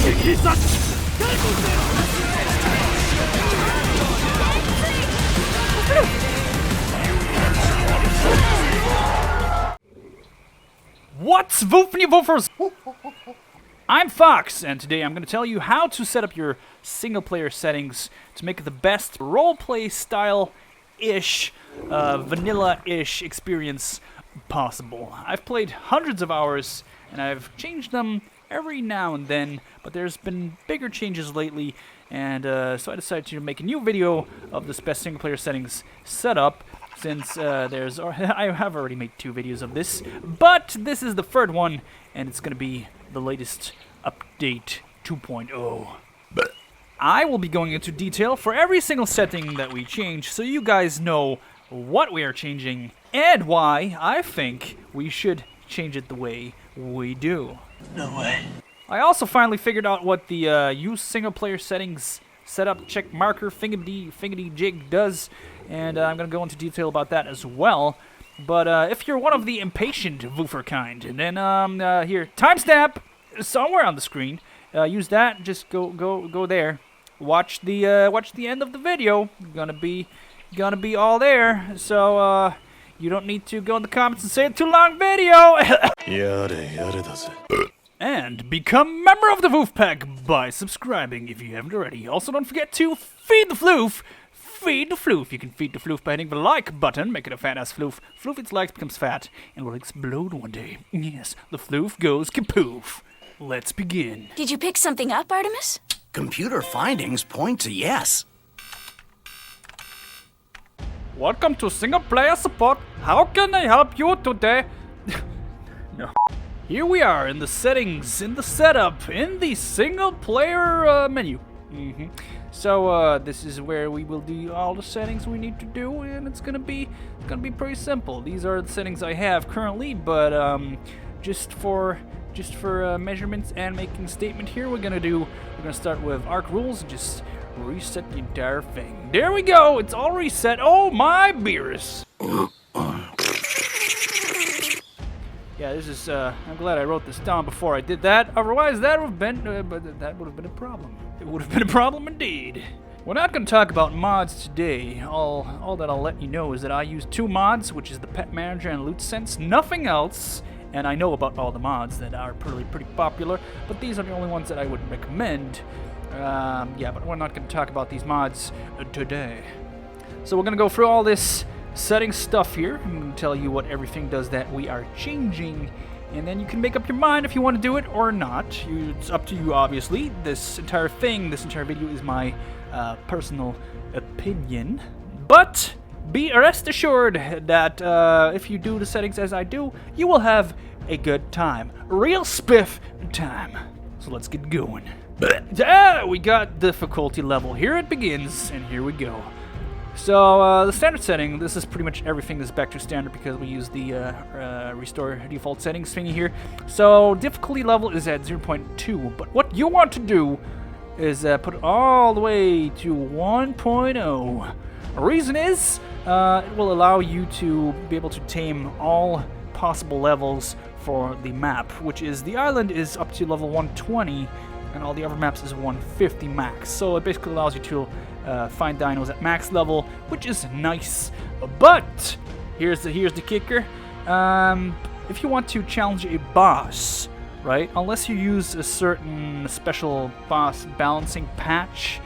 What's woofing you woofers? I'm Fox, and today I'm going to tell you how to set up your single-player settings to make it the best roleplay style-ish, vanilla-ish experience possible. I've played hundreds of hours, and I've changed them every now and then, but there's been bigger changes lately, and so I decided to make a new video of this best single-player settings setup, since I have already made 2 videos of this, but this is the 3rd one, and it's going to be the latest update 2.0. I will be going into detail for every single setting that we change, so you guys know what we are changing and why I think we should change it the way we do. No way. I also finally figured out what the use single player settings setup check marker fingity jig does, and I'm going to go into detail about that as well. But if you're one of the impatient woofer kind, then here, timestamp somewhere on the screen. Use that. Just go there. Watch the end of the video. Gonna be all there. So you don't need to go in the comments and say it's too long video. And become member of the Woof Pack by subscribing if you haven't already. Also, don't forget to feed the floof. Feed the floof. You can feed the floof by hitting the like button, make it a fat-ass-FLOOF. Floof its likes becomes fat and will explode one day. Yes, the floof goes kapoof. Let's begin. Did you pick something up, Artemis? Computer findings point to yes. Welcome to single player support. How can I help you today? No. Here we are in the settings, in the setup, in the single player menu. So this is where we will do all the settings we need to do, and it's gonna be pretty simple. These are the settings I have currently, but just for measurements and making a statement here, we're gonna start with ARK rules and just reset the entire thing. There we go. It's all reset. Oh my beers. Yeah, this is. I'm glad I wrote this down before I did that. Otherwise, that would have been a problem. It would have been a problem indeed. We're not going to talk about mods today. All that I'll let you know is that I use 2 mods, which is the Pet Manager and Loot Sense. Nothing else. And I know about all the mods that are pretty popular, but these are the only ones that I would recommend. Yeah, but we're not going to talk about these mods today. So we're going to go through all this setting stuff here. I'm going to tell you what everything does that we are changing, and then you can make up your mind if you want to do it or not. It's up to you, obviously. This entire video is my personal opinion, but be rest assured that if you do the settings as I do, you will have a good time. Real spiff time. So let's get going. We got difficulty level. Here it begins, and here we go. So, the standard setting, this is pretty much everything that's back to standard because we use the restore default settings thingy here. So, difficulty level is at 0.2, but what you want to do is put it all the way to 1.0. The reason is, it will allow you to be able to tame all possible levels for the map, which is the island is up to level 120, and all the other maps is 150 max. So, it basically allows you to find dinos at max level, which is nice. But here's the kicker. If you want to challenge a boss, right? Unless you use a certain special boss balancing patch,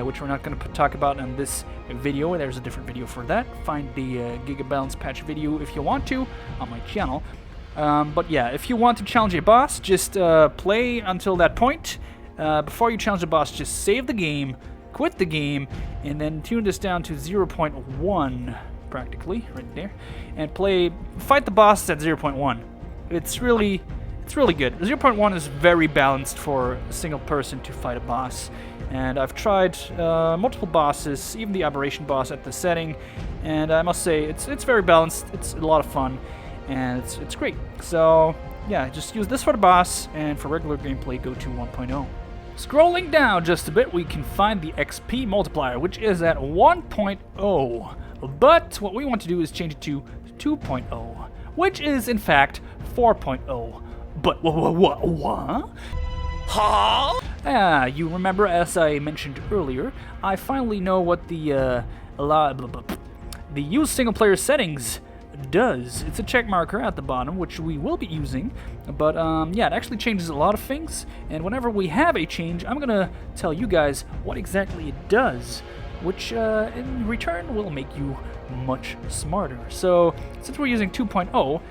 which we're not going to talk about in this video. There's a different video for that. Find the Giga Balance patch video if you want to on my channel. But yeah, if you want to challenge a boss, just play until that point. Before you challenge the boss, just save the game, quit the game, and then tune this down to 0.1 practically right there, and fight the boss at 0.1. It's really good. 0.1 is very balanced for a single person to fight a boss, and I've tried multiple bosses, even the aberration boss at the setting, and I must say it's very balanced. It's a lot of fun, and it's great. So yeah, just use this for the boss, and for regular gameplay go to 1.0. Scrolling down just a bit, we can find the XP multiplier, which is at 1.0. But what we want to do is change it to 2.0, which is in fact 4.0. But what? Huh? You remember, as I mentioned earlier, I finally know what the use single player settings does. It's a check marker at the bottom, which we will be using, but yeah, it actually changes a lot of things, and whenever we have a change, I'm gonna tell you guys what exactly it does, which in return will make you much smarter. So since we're using 2.0,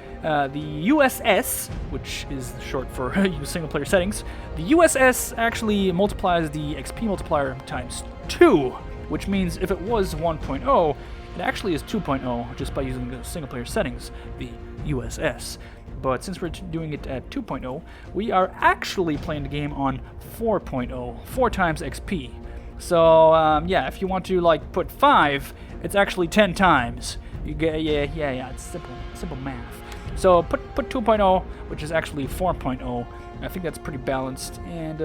the USS, which is short for use single player settings, the USS actually multiplies the XP multiplier times 2, which means if it was 1.0, it actually is 2.0 just by using the single player settings, the USS. But since we're doing it at 2.0, we are actually playing the game on 4.0, 4 times XP. So yeah, if you want to like put 5, it's actually 10 times. You get yeah, it's simple math. So put 2.0, which is actually 4.0. I think that's pretty balanced, and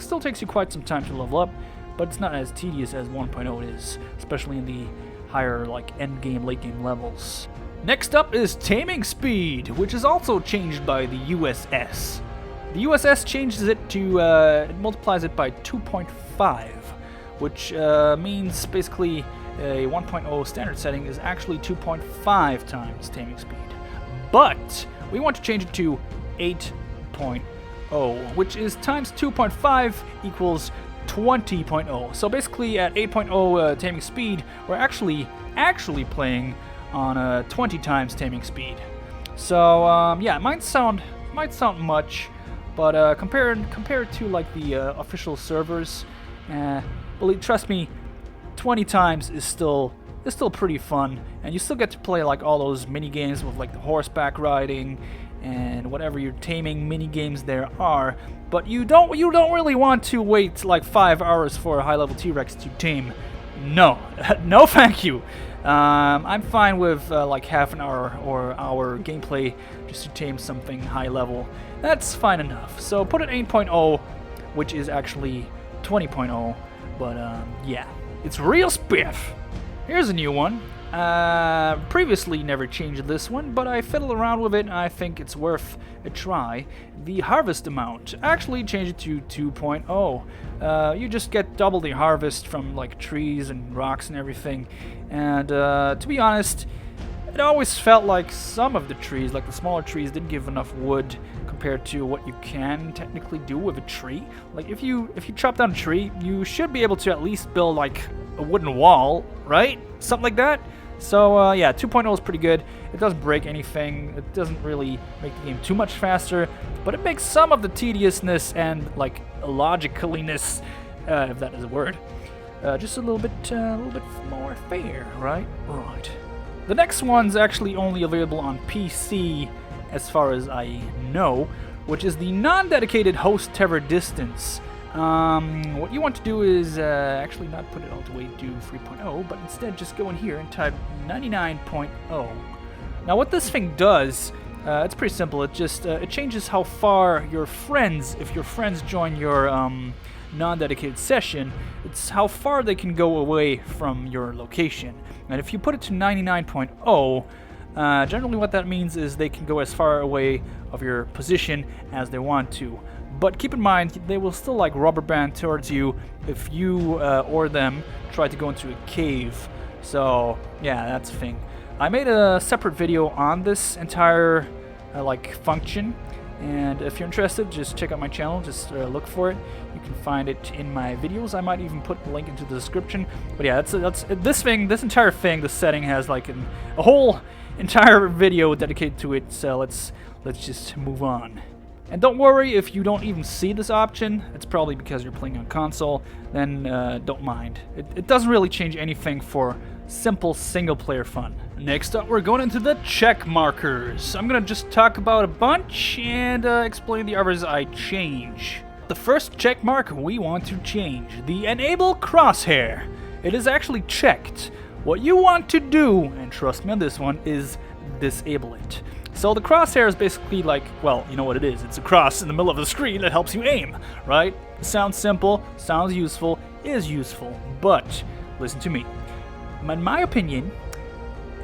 still takes you quite some time to level up, but it's not as tedious as 1.0 is, especially in the higher like end game, late game levels. Next up is taming speed, which is also changed by the USS. The USS changes it to it multiplies it by 2.5, which means basically a 1.0 standard setting is actually 2.5 times taming speed. But we want to change it to 8.0, which is times 2.5 equals 20.0. So basically at 8.0 taming speed, we're actually playing on 20 times taming speed. So yeah, it might sound much, but compared to like the official servers, believe, trust me, 20 times is still pretty fun, and you still get to play like all those mini games with like the horseback riding and whatever your taming mini games there are. But you don't really want to wait like 5 hours for a high level T-Rex to tame. No, no, thank you. I'm fine with like half an hour or hour gameplay just to tame something high level. That's fine enough. So put it 8.0, which is actually 20.0. But yeah, it's real spiff. Here's a new one. Previously never changed this one, but I fiddle around with it and I think it's worth a try. The harvest amount, actually changed it to 2.0. You just get double the harvest from like trees and rocks and everything. And to be honest, it always felt like some of the trees, like the smaller trees, didn't give enough wood compared to what you can technically do with a tree. Like if you chop down a tree, you should be able to at least build like a wooden wall, right? Something like that. So yeah, 2.0 is pretty good. It doesn't break anything. It doesn't really make the game too much faster, but it makes some of the tediousness and like logicaliness, if that is a word, just a little bit more fair, right? Right. The next one's actually only available on PC, as far as I know, which is the non-dedicated host tether distance. What you want to do is actually not put it all the way to 3.0, but instead just go in here and type 99.0. Now what this thing does, it's pretty simple. It just it changes how far your friends, if your friends join your non-dedicated session, it's how far they can go away from your location. And if you put it to 99.0, generally what that means is they can go as far away of your position as they want to. But keep in mind, they will still like rubber band towards you if you or them try to go into a cave. So yeah, that's a thing. I made a separate video on this entire like function, and if you're interested, just check out my channel. Just look for it. You can find it in my videos. I might even put the link into the description. But yeah, that's this thing. This entire thing, this setting has like a whole entire video dedicated to it. So let's just move on. And don't worry if you don't even see this option. It's probably because you're playing on console. Then don't mind. It doesn't really change anything for simple single-player fun. Next up, we're going into the check markers. I'm gonna just talk about a bunch and explain the others I change. The first check mark we want to change, the enable crosshair. It is actually checked. What you want to do, and trust me on this one, is disable it. So the crosshair is basically like, well, you know what it is. It's a cross in the middle of the screen that helps you aim, right? Sounds simple, sounds useful, is useful, but listen to me. In my opinion,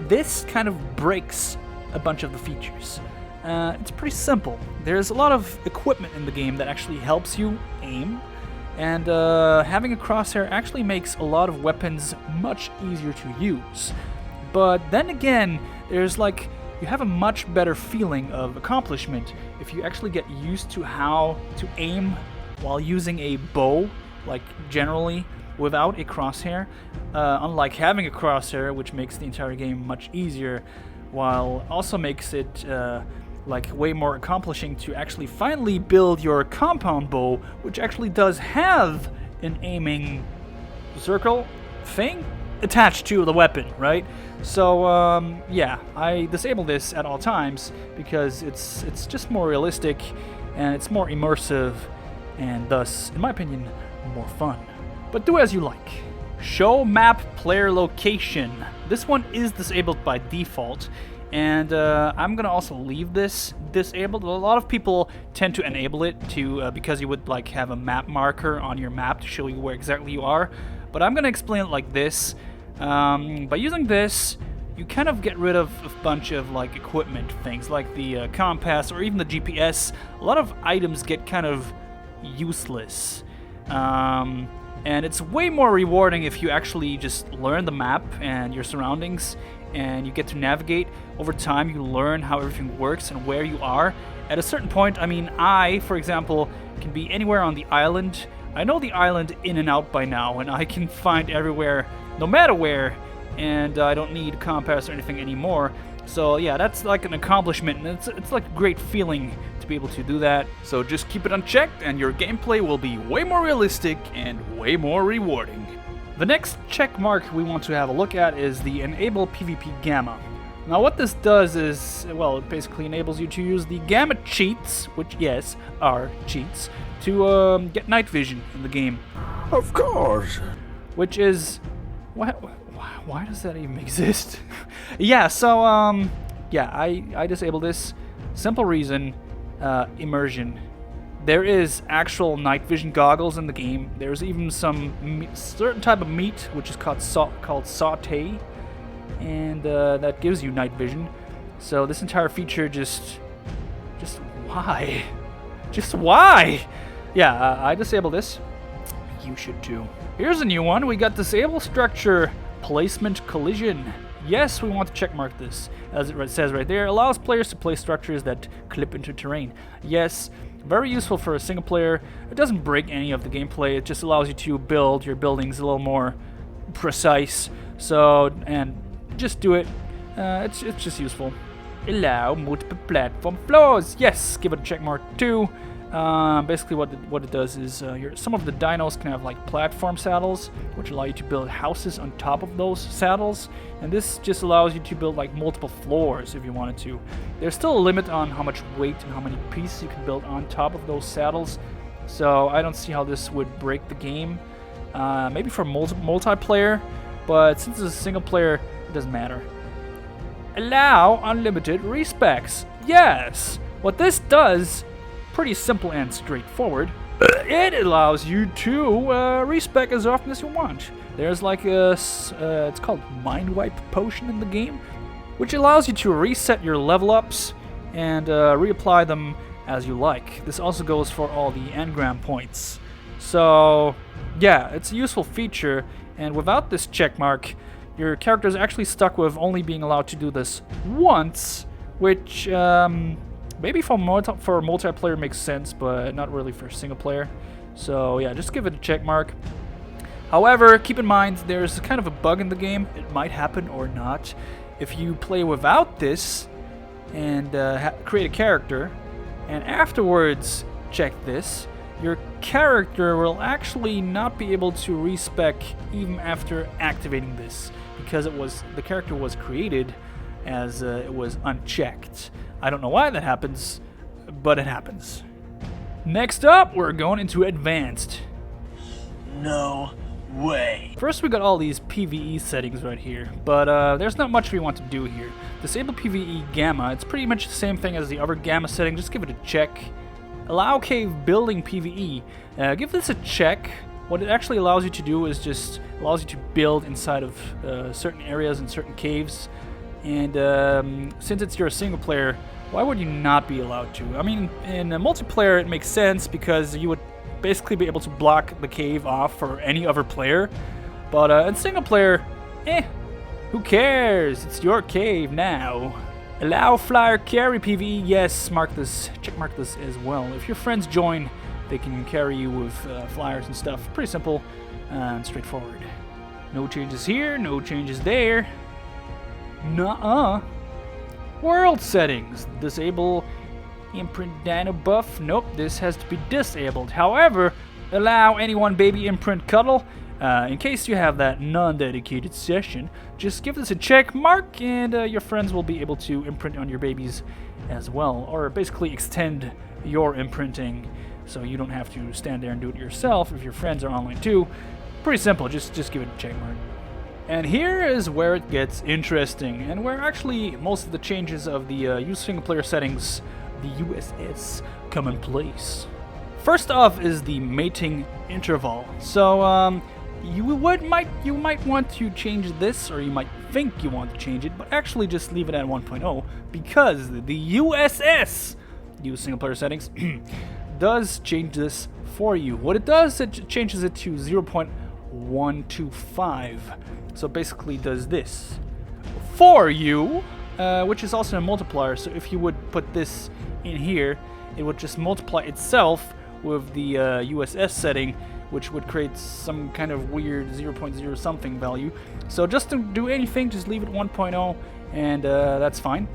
this kind of breaks a bunch of the features. It's pretty simple. There's a lot of equipment in the game that actually helps you aim, And having a crosshair actually makes a lot of weapons much easier to use. But then again, there's like, you have a much better feeling of accomplishment if you actually get used to how to aim while using a bow, like generally without a crosshair. Unlike having a crosshair, which makes the entire game much easier, while also makes it like way more accomplishing to actually finally build your compound bow, which actually does have an aiming circle thing attached to the weapon, right? So yeah, I disable this at all times because it's just more realistic and it's more immersive and thus, in my opinion, more fun. But do as you like. Show map player location. This one is disabled by default, and I'm gonna also leave this disabled. A lot of people tend to enable it to because you would like have a map marker on your map to show you where exactly you are. But I'm gonna explain it like this. By using this, you kind of get rid of a bunch of like equipment things like the compass or even the GPS. A lot of items get kind of useless. And it's way more rewarding if you actually just learn the map and your surroundings and you get to navigate. Over time, you learn how everything works and where you are. At a certain point, I mean, I, for example, can be anywhere on the island. I know the island in and out by now, and I can find everywhere, no matter where, and I don't need compass or anything anymore. So yeah, that's like an accomplishment, and it's like a great feeling to be able to do that. So just keep it unchecked and your gameplay will be way more realistic and way more rewarding. The next check mark we want to have a look at is the Enable PvP Gamma. Now what this does is, well, it basically enables you to use the Gamma cheats, which yes, are cheats, to get night vision in the game. Of course. Which is, why does that even exist? Yeah, so yeah, I disable this. Simple reason, immersion. There is actual night vision goggles in the game. There's even some certain type of meat which is called sauté, and that gives you night vision. So this entire feature just why? Just why? Yeah, I disable this. You should too. Here's a new one. We got disable structure placement collision. Yes, we want to checkmark this. As it says right there, allows players to place structures that clip into terrain. Yes, very useful for a single player. It doesn't break any of the gameplay. It just allows you to build your buildings a little more precise. So, and just do it. It's just useful. Allow multiple platform floors. Yes, give it a checkmark too. Basically what it does is some of the dinos can have like platform saddles, which allow you to build houses on top of those saddles, and this just allows you to build like multiple floors if you wanted to. There's still a limit on how much weight and how many pieces you can build on top of those saddles, so I don't see how this would break the game. Maybe for multiplayer, but since it's a single player, it doesn't matter. Allow unlimited respecs. Yes! What this does, pretty simple and straightforward. It allows you to respec as often as you want. There's like a, it's called Mind Wipe Potion in the game, which allows you to reset your level ups and reapply them as you like. This also goes for all the engram points. So yeah, it's a useful feature, and without this checkmark, your character is actually stuck with only being allowed to do this once, which maybe for multiplayer makes sense, but not really for single player. So yeah, just give it a check mark. However, keep in mind there's kind of a bug in the game. It might happen or not. If you play without this and create a character, and afterwards check this, your character will actually not be able to respec even after activating this, because the character was created as it was unchecked. I don't know why that happens, but it happens. Next up, we're going into advanced. No way. First, we got all these PvE settings right here, but there's not much we want to do here. Disable PvE Gamma. It's pretty much the same thing as the other Gamma setting. Just give it a check. Allow cave building PvE. Give this a check. What it actually allows you to do is just allows you to build inside of certain areas and certain caves. And since it's your single player, why would you not be allowed to? I mean, in a multiplayer it makes sense because you would basically be able to block the cave off for any other player. But in single player, who cares? It's your cave now. Allow flyer carry PvE. Yes, check mark this as well. If your friends join, they can carry you with flyers and stuff. Pretty simple and straightforward. No changes here, no changes there. Nuh-uh. World settings. Disable imprint dino buff. Nope, this has to be disabled. However, allow any one baby imprint cuddle. In case you have that non-dedicated session, just give this a check mark and your friends will be able to imprint on your babies as well. Or basically extend your imprinting so you don't have to stand there and do it yourself if your friends are online too. Pretty simple, just give it a check mark. And here is where it gets interesting, and where actually most of the changes of the use single player settings, the USS, come in place. First off is the mating interval. So you might want to change this, or you might think you want to change it, but actually just leave it at 1.0 because the USS, use single player settings, does change this for you. What it does, it changes it to 0.125. So basically does this for you, which is also a multiplier. So if you would put this in here, it would just multiply itself with the USS setting, which would create some kind of weird 0.0 something value. So just to do anything, just leave it 1.0 and that's fine.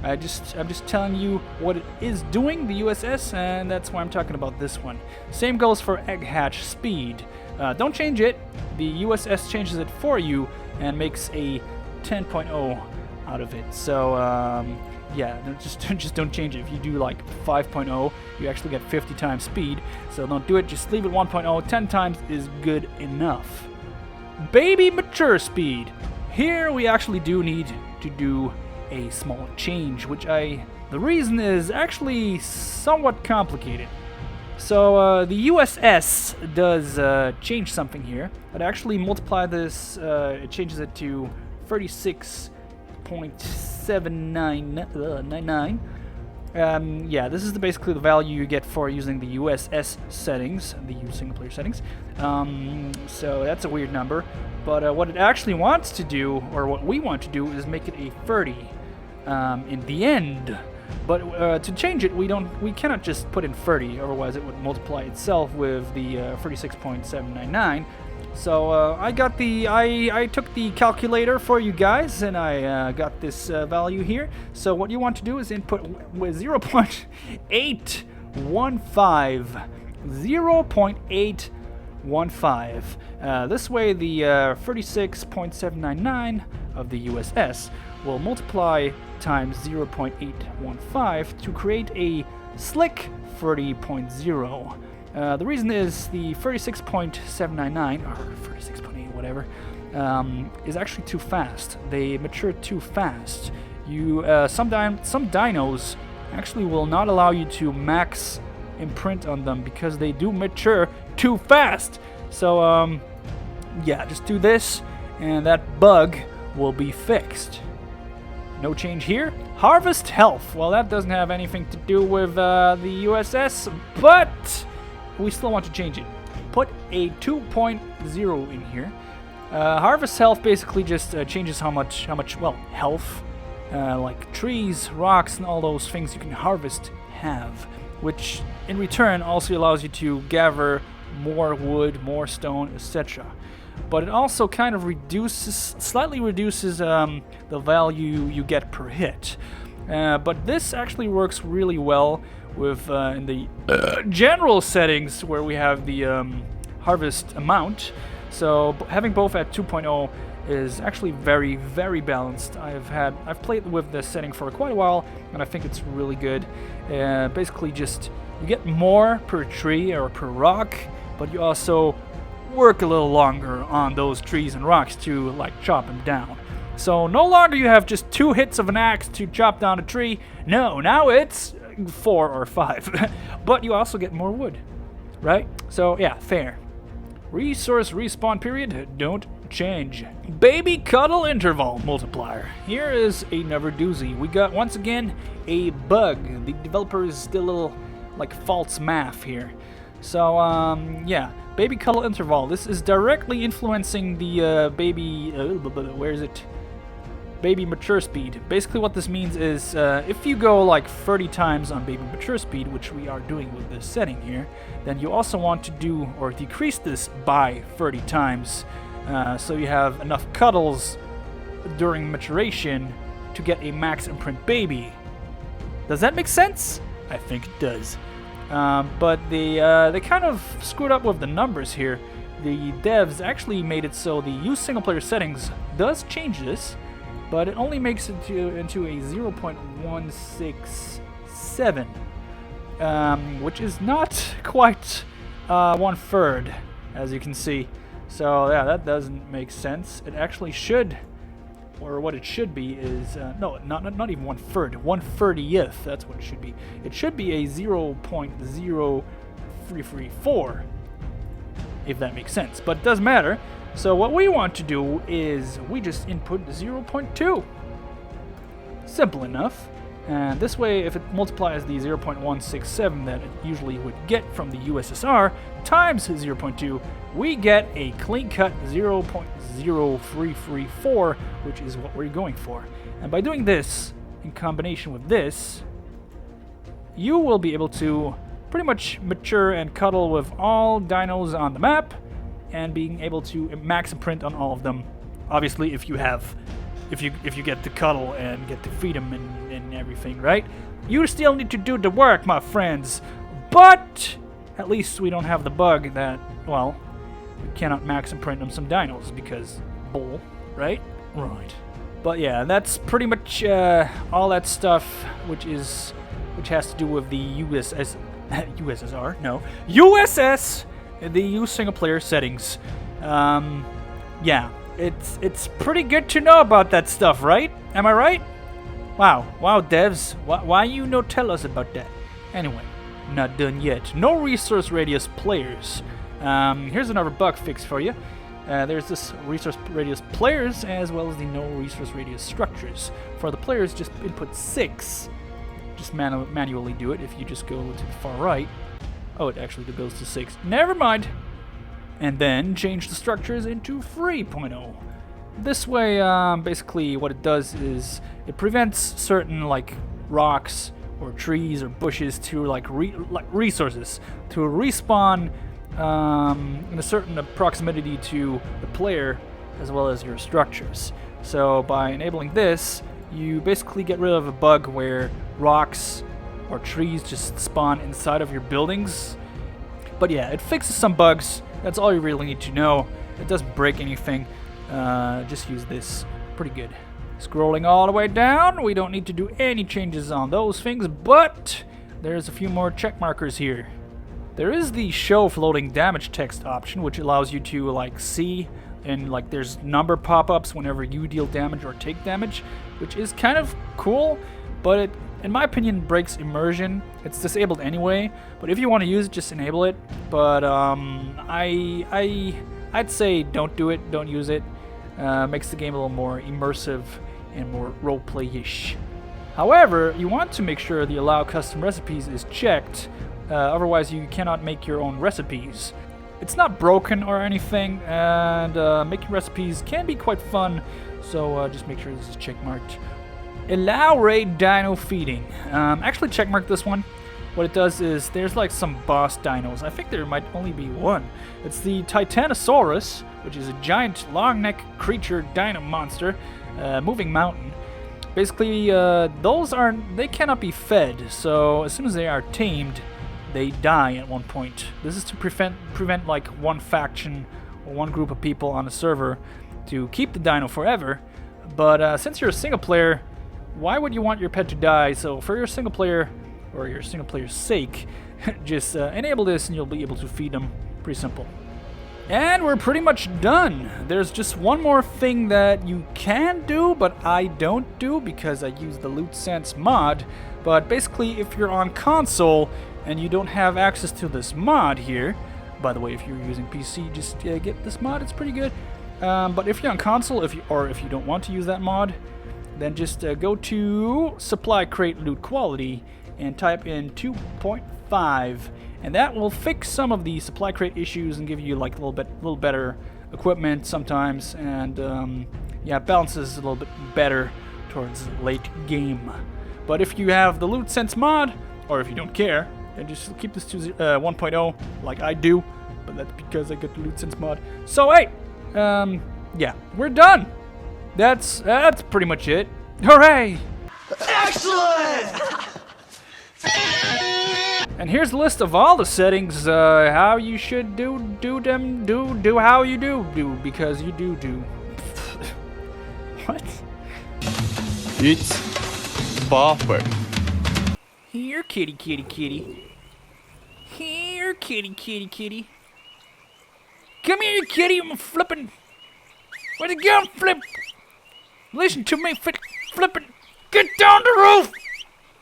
I'm just telling you what it is doing, the USS, and that's why I'm talking about this one. Same goes for egg hatch speed. Don't change it. The USS changes it for you and makes a 10.0 out of it. So yeah, just don't change it. If you do like 5.0, you actually get 50 times speed. So don't do it. Just leave it 1.0. 10 times is good enough. Baby mature speed. Here we actually do need to do a small change, the reason is actually somewhat complicated. So the USS does change something here. It actually multiply this, it changes it to 36.7999. Yeah, this is basically the value you get for using the USS settings, the use single player settings. So that's a weird number. But what it actually wants to do, or what we want to do, is make it a 30 in the end. But to change it, we cannot just put in 30, otherwise it would multiply itself with the 36.799. So I took the calculator for you guys, and I got this value here. So what you want to do is input with 0.815. 0.815. This way the 36.799 of the USS will multiply times 0.815 to create a slick 30.0. The reason is the 36.799 or 36.8 whatever is actually too fast. They mature too fast. Some dinos actually will not allow you to max imprint on them because they do mature too fast. So yeah, just do this and that bug will be fixed. No change here. Harvest health. Well, that doesn't have anything to do with the USS, but we still want to change it. Put a 2.0 in here. Harvest health basically just changes how much health, like trees, rocks, and all those things you can harvest have, which in return also allows you to gather more wood, more stone, etc. But it also kind of slightly reduces the value you get per hit. But this actually works really well with in the general settings where we have the harvest amount. So having both at 2.0 is actually very, very balanced. I've played with this setting for quite a while, and I think it's really good. Basically, just you get more per tree or per rock, but you also work a little longer on those trees and rocks to like chop them down. So no longer you have just 2 hits of an axe to chop down a tree. No, now it's 4 or 5. But you also get more wood, right? So yeah, fair. Resource respawn period, don't change. Baby cuddle interval multiplier. Here is another doozy. We got once again a bug. The developers did a little like false math here. So, yeah, baby cuddle interval. This is directly influencing the baby, where is it? Baby mature speed. Basically what this means is if you go like 30 times on baby mature speed, which we are doing with this setting here, then you also want to do or decrease this by 30 times so you have enough cuddles during maturation to get a max imprint baby. Does that make sense? I think it does. But they kind of screwed up with the numbers here. The devs actually made it so the use single player settings does change this, but it only makes it into a 0.167, which is not quite 1/3, as you can see. So yeah, that doesn't make sense. It actually should, or what it should be is, no, not even 1/3, 1/30th, that's what it should be. It should be a 0.0334, if that makes sense, but it doesn't matter. So what we want to do is we just input 0.2. Simple enough. And this way, if it multiplies the 0.167 that it usually would get from the USSR times 0.2, we get a clean-cut 0.0334, which is what we're going for. And by doing this, in combination with this, you will be able to pretty much mature and cuddle with all dinos on the map, and being able to max imprint on all of them. Obviously, if you get to cuddle and get to feed them and everything, right? You still need to do the work, my friends. But at least we don't have the bug that, well, we cannot max imprint on some dinos because bull, right? Right. But yeah, that's pretty much all that stuff, which has to do with the USS, the use single player settings. Yeah, it's pretty good to know about that stuff, right? Am I right? Wow, devs, why you no tell us about that? Anyway, not done yet. No resource radius players. Here's another bug fix for you. There's this resource radius players as well as the no resource radius structures. For the players, just input 6. Just manually do it if you just go to the far right. Oh, it actually goes to 6. Never mind. And then change the structures into 3.0. This way, basically what it does is it prevents certain like rocks or trees or bushes to like resources to respawn in a certain proximity to the player as well as your structures. So by enabling this, you basically get rid of a bug where rocks or trees just spawn inside of your buildings. But yeah, it fixes some bugs. That's all you really need to know. It doesn't break anything. Just use this. Pretty good. Scrolling all the way down, we don't need to do any changes on those things, but there's a few more check markers here. There is the show floating damage text option, which allows you to like see, and like there's number pop-ups whenever you deal damage or take damage, which is kind of cool, but it, in my opinion, breaks immersion. It's disabled anyway, but if you want to use it, just enable it. But I'd say don't do it, don't use it. Makes the game a little more immersive and more roleplay-ish. However, you want to make sure the allow custom recipes is checked, otherwise you cannot make your own recipes. It's not broken or anything, and making recipes can be quite fun, so just make sure this is checkmarked. Allow raid dino feeding. Actually checkmark this one. What it does is there's like some boss dinos. I think there might only be one. It's the Titanosaurus, which is a giant long neck creature dino monster, moving mountain. Basically, they cannot be fed, so as soon as they are tamed, they die at one point. This is to prevent like one faction or one group of people on a server to keep the dino forever. But since you're a single player, why would you want your pet to die? So for your single player, or your single player's sake, just enable this and you'll be able to feed them. Pretty simple. And we're pretty much done. There's just one more thing that you can do, but I don't do because I use the Loot Sense mod. But basically, if you're on console and you don't have access to this mod here, by the way, if you're using PC, just get this mod, it's pretty good. But if you're on console, if you don't want to use that mod, then just go to Supply Crate Loot Quality and type in 2.5, and that will fix some of the supply crate issues and give you like a little better equipment sometimes, and yeah, it balances a little bit better towards late game. But if you have the Loot Sense mod, or if you don't care, then just keep this to 1.0 like I do, but that's because I got the Loot Sense mod. So hey, yeah, we're done. That's pretty much it. Hooray! Excellent! And here's a list of all the settings, how you should do how you do, because you do. What? It's perfect. Here, kitty. Here, kitty. Come here, kitty, I'm flipping. Where'd you go, flip? Listen to me, flipping. Get down the roof!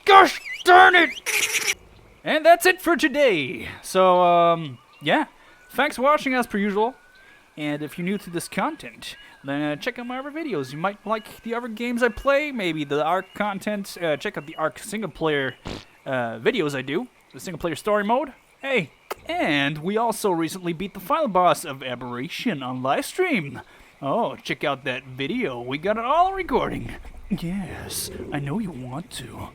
Gosh darn it! And that's it for today. So, yeah. Thanks for watching as per usual. And if you're new to this content, then check out my other videos. You might like the other games I play, maybe the ARK content. Check out the ARK Singleplayer videos I do, the single-player story mode. Hey, and we also recently beat the final boss of Aberration on livestream. Oh, check out that video. We got it all recording. Yes, I know you want to.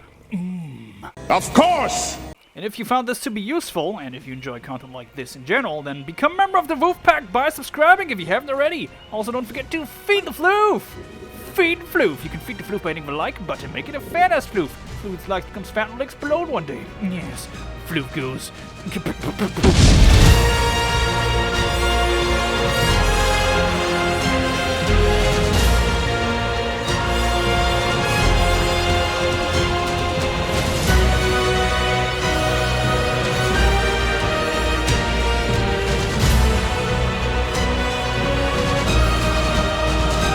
Of course! And if you found this to be useful, and if you enjoy content like this in general, then become a member of the Wolf Pack by subscribing if you haven't already. Also, don't forget to feed the floof! Feed the floof! You can feed the floof by hitting the like button, make it a FAT-ASS-FLOOF. Floof like becomes fat and will explode one day. Yes, floof goes.